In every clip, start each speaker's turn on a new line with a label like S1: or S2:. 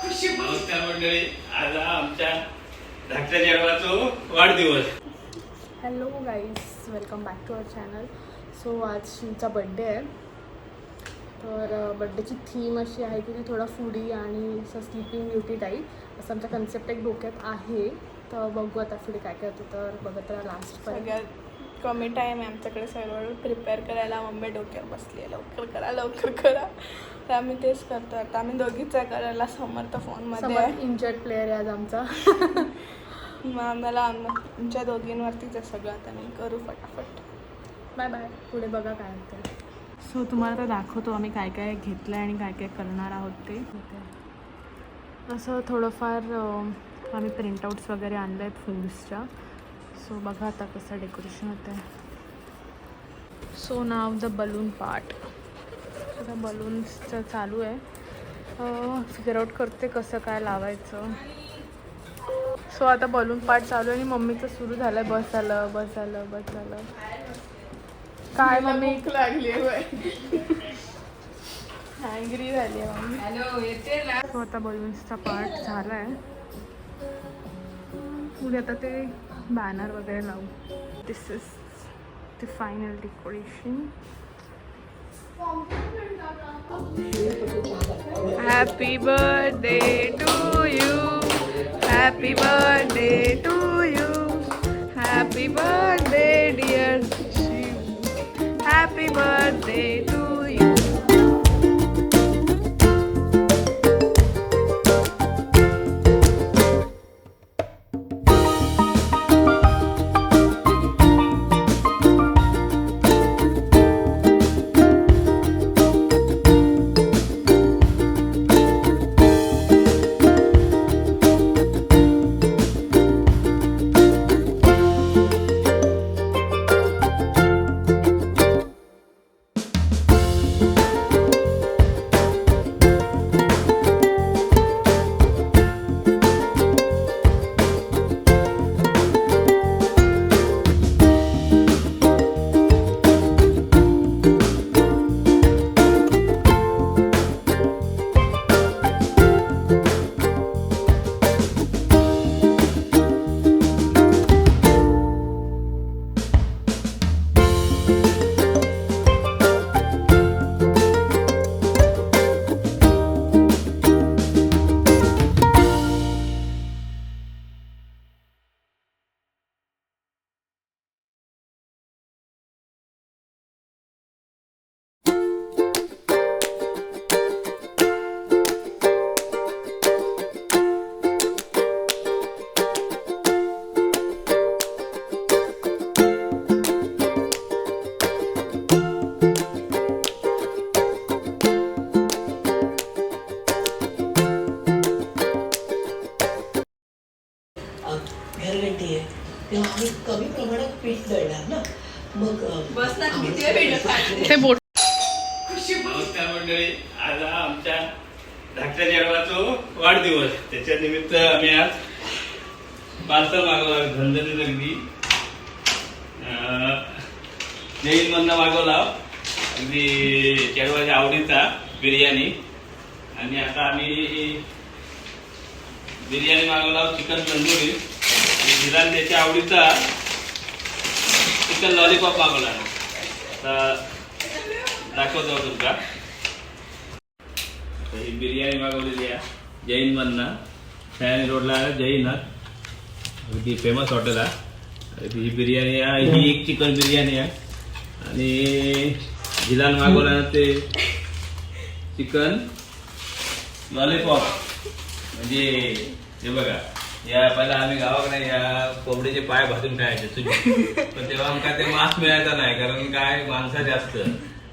S1: नमस्कार मंडळी, आज आमच्या धाकट्या जन्माचा वाढदिवस.
S2: Hello guys, welcome back to our channel. So आज शिवचा बड्डे आहे. तर बड्डेची थीम अशी आहे की ती थोडा फूडी आणि असं स्लीपिंग ब्युटी टाईप असं आमचा कन्सेप्ट एक डोक्यात आहे. तर बघू आता पुढे काय काय होतं, तर बघत राहा लास्ट.
S3: सगळ्यात कमी टाईम आहे आमच्याकडे सर्व प्रिपेअर करायला. मम्मी डोक्यावर बसली आहे, लवकर करा. तर आम्ही तेच करतो. आता आम्ही दोघीच आहे करायला. समर्थ फोनमध्ये
S2: इंजर्ड प्लेअर आहे आज आमचा.
S3: मग आमच्या दोघींवरतीच आहे सगळं. आता मी करू फटाफट.
S2: बाय बाय, पुढे बघा काय होतं. सो तुम्हाला तर दाखवतो आम्ही काय काय घेतलं आहे आणि काय काय करणार आहोत ते. असं थोडंफार आम्ही प्रिंटआउट्स वगैरे आणले आहेत फूड्सच्या. सो बघा आता कसं डेकोरेशन होतं आहे. So now the balloon part. आता बलून्सचं चालू आहे. फिगर आउट करते कसं काय लावायचं. सो आता बलून पार्ट चालू आहे आणि मम्मीचं सुरू झालं आहे. बस झालं. काय मम्मी
S3: लागली हँग्री झाली आहे मम्मी.
S2: सो आता बलून्सचा पार्ट झाला आहे. पुढे आता ते बॅनर वगैरे लावू. This is the final decoration. Happy birthday to you, happy birthday to you, happy birthday dear Shiv, happy birthday to you.
S4: घरगंटी आहे तेव्हा आम्ही कमी प्रमाणात पीठ दळणार ना. मग
S2: ते बोट.
S1: नमस्कार मंडळी, आज आमच्या धाकट्या जन्माचा वाढदिवस. त्याच्या निमित्त आम्ही आज पार्सल मागवला. धंदनी नगदी जैन मधनं मागवला. अगदी चेडवाच्या आवडीचा बिर्याणी. आणि आता आम्ही बिर्याणी मागवला चिकन तंदुरी. आणि त्याच्या आवडीचा चिकन लॉलीपॉप मागवला. आता दाखवतो तुमका. ही बिर्याणी मागवलेली आहे जैन मधनं. सयानी रोडला जैनात अगदी फेमस हॉटेल आहे. ही बिर्याणी आहे. ही एक चिकन बिर्याणी आहे. आणि जिलान मागवला ते चिकन लॉलीपॉप. म्हणजे हे बघा, या पहिला आम्ही गावाकडे या कोंबडीचे पाय भाजून खायचे तुझे. पण तेव्हा आमका ते मांस मिळायचं नाही, कारण काय माणसं जास्त.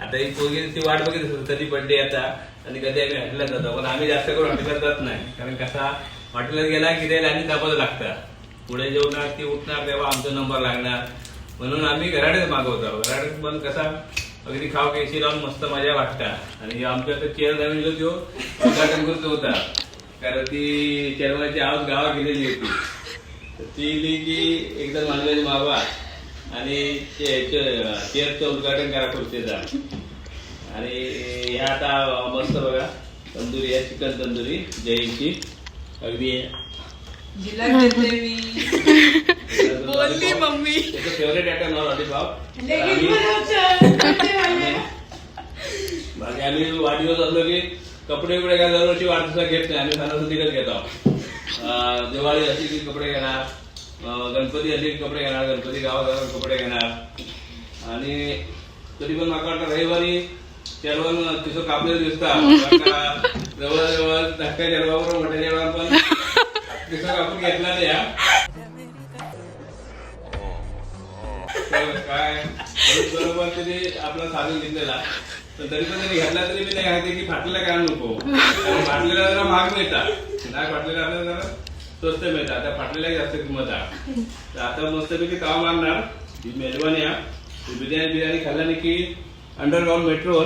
S1: आता ही पोरगी ती वाट बघित असतो कधी बड्डे याचा आणि कधी आम्ही हॉटेलला जातो. पण आम्ही जास्त करून हॉटेलला जात नाही, कारण कसा हॉटेलला गेला की ते लाईनीत दाखवायला लागतं. पुढे जेवणार ती उठणार तेव्हा आमचा नंबर लागणार. म्हणून आम्ही घराडेच मागवतो. घराडेच पण कसा अगदी खाव केशी लावून मस्त मजा वाटतात. आणि आमच्या आता चेअर नवीन जो उद्घाटन करतो होता, कारण ती चेअरमनची आवाज गावा गेलेली होती. ती की एकदम मानवाची मागवा आणि चेअरचं उद्घाटन करा खुर्चीचा. आणि हे आता मस्त बघा तंदुरी आहे, चिकन तंदुरी जैनची. अगदी
S3: बोलली मम्मी.
S1: त्याचं फेवरेट आयटम लॉलीपॉप. बाकी आम्ही वाढदिवस असलो की कपडे काय दरवर्षी वाढदिवसाला घेत नाही, आम्ही सणासुदीकच घेतो. दिवाळी असली की कपडे घेणार, गणपती असली की कपडे घेणार, गणपती गावात कपडे घेणार. आणि तरी पण माका वाटतं रविवारी चेडवान तिथं कापलेलं दिसतात. जवळ धाकट्या चेडवाबरोबर मोठ्या चेडवान पण तिथं कापून घेतला नाही. काय बरोबर तरी आपला साधन घेतलेला, पण तरी पण त्यांनी घेतला तरी मी नाही घालते की फाटलेला काय नको. फाटलेला जरा महाग मिळतात, नाही फाटलेला आपल्याला जरा स्वस्त मिळतात. त्या फाटलेल्या जास्त किंमत आहे. तर आता मस्तपैकी तवा मारणार. ही मेजवानी आहे. बिर्याणी खाल्ल्याने की अंडरग्राऊंड मेट्रोवर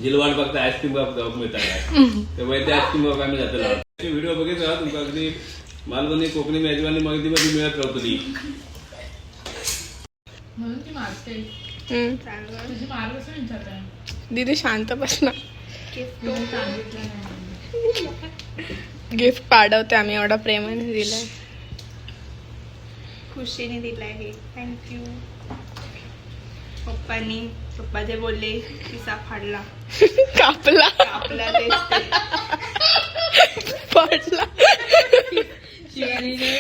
S1: जिलवाड बघता आईस्क्रीम मिळतात. तेव्हा ते आईस्क्रीम बघा आम्ही जातो. व्हिडिओ बघितला तुमका अगदी मालवणी कोकणी मेजवानी मध्ये मिळत राहतो ती.
S3: दीदी शांत बस ना. गिफ्ट पाठवते आम्ही, एवढा प्रेमाने दिलाय, खुशीने दिलाय हे. थँक्यू. पप्पा जे बोलले किस्सा फाडला. कापला फाडला.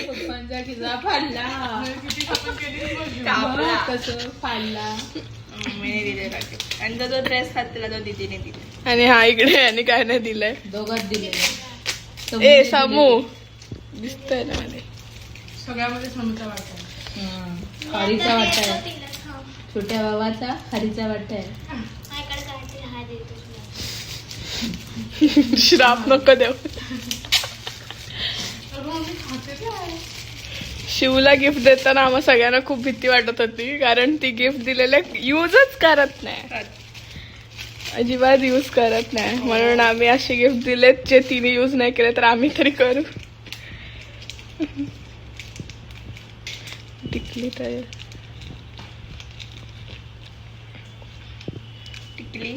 S2: पप्पांचा किस्सा फाडला. कसं फाडला
S3: आणि जो ड्रेस घातला तो दीदीने दिला. आणि हा इकडे आणि काय नाही दिलंय,
S2: दोघात दिले.
S3: ए समू दिसतोय ना मध्ये.
S2: सगळ्यामध्ये समूचा वाटा आहे, खारीचा वाटा आहे, छोट्या बाबाचा खारीचा वाटा आहे.
S3: श्राप नको देऊ. शिवला गिफ्ट देताना आम्हा सगळ्यांना खूप भीती वाटत होती, कारण ती गिफ्ट दिलेलं यूजच करत नाही, अजिबात यूज करत नाही. म्हणून आम्ही असे गिफ्ट दिलेत जे तिने यूज नाही केले तर आम्ही तरी करू. टिकली तर टिकली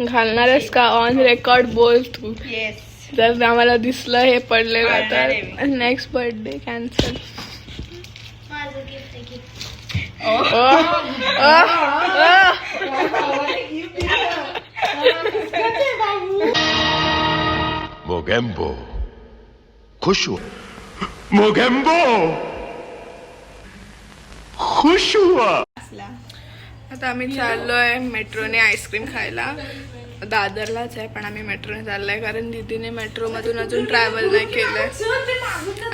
S3: घालणार आहेस का? ऑन रेकॉर्ड बोल तू. येस. जर आम्हाला दिसलं हे पडलेलं तर नेक्स्ट बर्थडे कॅन्सल.
S5: मोगेम्बो खुश हुआ. मोगेम्बो खुश हुआ.
S3: आता आम्ही चाललोय मेट्रोने आईस्क्रीम खायला. दादरलाच आहे पण आम्ही मेट्रोने चाललोय, कारण दीदीने मेट्रो मधून अजून ट्रॅव्हल नाही केलंय.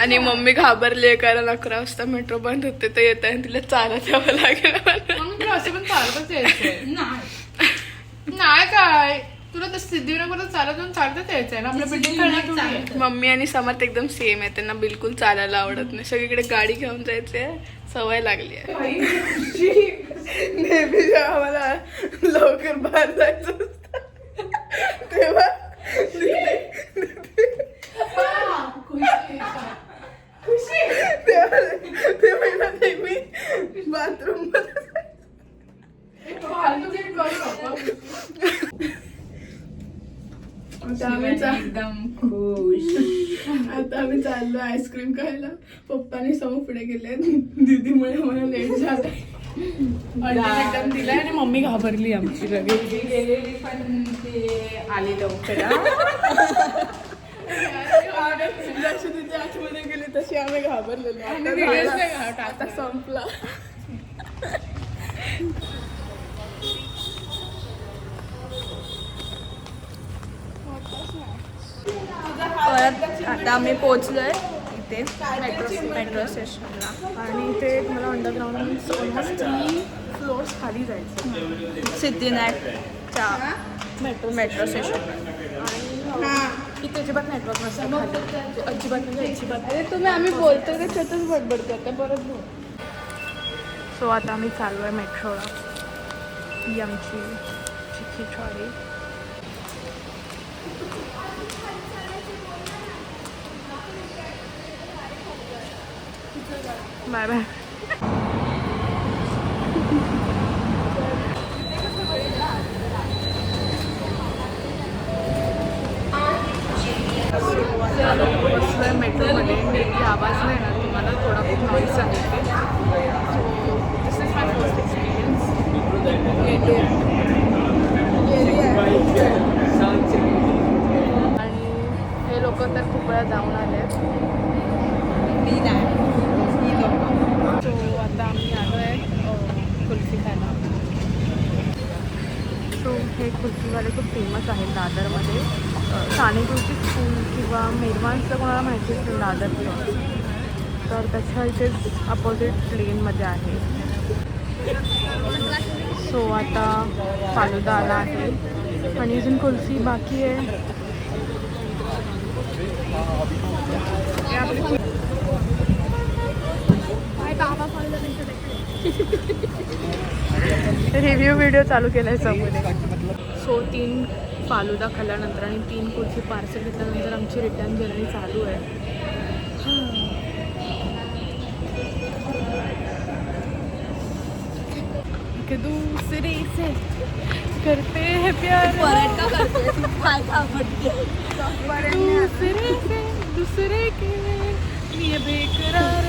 S3: आणि मम्मी घाबरली कारण 11 वाजता मेट्रो बंद होते तर येत आहे तिला चालत यावं लागेल.
S2: असं पण चालतच यायचंय. नाही काय तुला तर सिद्धिविनायक चालतच यायचंय ना. आपल्या बिल्डिंग
S3: मम्मी आणि समर्थ एकदम सेम आहे, त्यांना बिलकुल चालायला आवडत नाही. सगळीकडे गाडी घेऊन जायचे, सवय लागली आहे. नेहमी जेव्हा आम्हाला लवकर बाहेर जायचं असतं तेव्हा नेहमी बाथरूम
S2: एकदम खुश.
S3: आता आम्ही चाललो आईस्क्रीम खायला. पप्पानी समोर पुढे गेले, दीदीमुळे मला लेट झालं.
S2: एकदम दिलाय आणि मम्मी घाबरली आमची लगेच. गेलेली पण ते आली लवकर.
S3: जशी तिच्या आतमध्ये गेली तशी आम्ही घाबरलेलो. आता संपला. परत आता आम्ही पोहोचलोय इथे मेट्रो स्टेशनला. आणि इथे मला अंडरग्राऊंड ऑलमोस्ट 3 फ्लोअर्स खाली जायचं सिद्धिविनायकच्या मेट्रो स्टेशनला. आणि इथे अजिबात नेटवर्क नसतं खाली, अजिबात म्हणजे अजिबात. अरे तुम्ही आम्ही बोलतोय ते त्यातच बडबड करते परत बोल. सो आता आम्ही चालू आहे मेट्रोला. ही आमची चिखली. Bye bye.
S2: बसलोय मेट्रोमध्ये. मे बी आवाज नाही ना तुम्हाला, थोडा खूप नॉईस आहे ते. So this is my first experience. आणि हे लोक तर खूप वेळा जाऊन आले. सो आता आम्ही आलो आहे कुल्फी खायला. सो हे कुल्फीवाले खूप फेमस आहेत दादरमध्ये. साने गुरुजी स्कूल किंवा मेरवानचं कोणाला माहिती असेल दादरचं, तर त्याच्या इथेच अपोजिट लेनमध्ये आहे. सो आता फालुदा आला आहे आणि अजून कुल्फी बाकी आहे. रिव्ह्यू व्हिडिओ चालू केला आहे समोर. सो 3 फालुदा खाल्ल्यानंतर आणि 3 कुल्फी पार्सल घेतल्यानंतर आमची रिटर्न जर्नी चालू आहे. कि दूसरे से करते हैं प्यार, दूसरे के लिए बेकरार.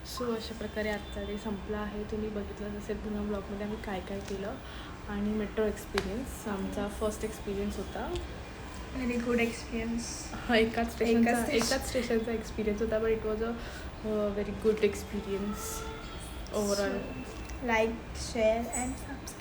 S2: सो अशा प्रकारे आजचा डे संपला आहे. तुम्ही बघितलं असेल पुन्हा ब्लॉगमध्ये आम्ही काय काय केलं आणि मेट्रो एक्सपिरियन्स आमचा फर्स्ट एक्सपिरियन्स होता.
S3: Very good experience.
S2: एकाच स्टेशनचा एक्सपिरियन्स होता, but it was a very good experience overall.
S3: Like, share and subscribe.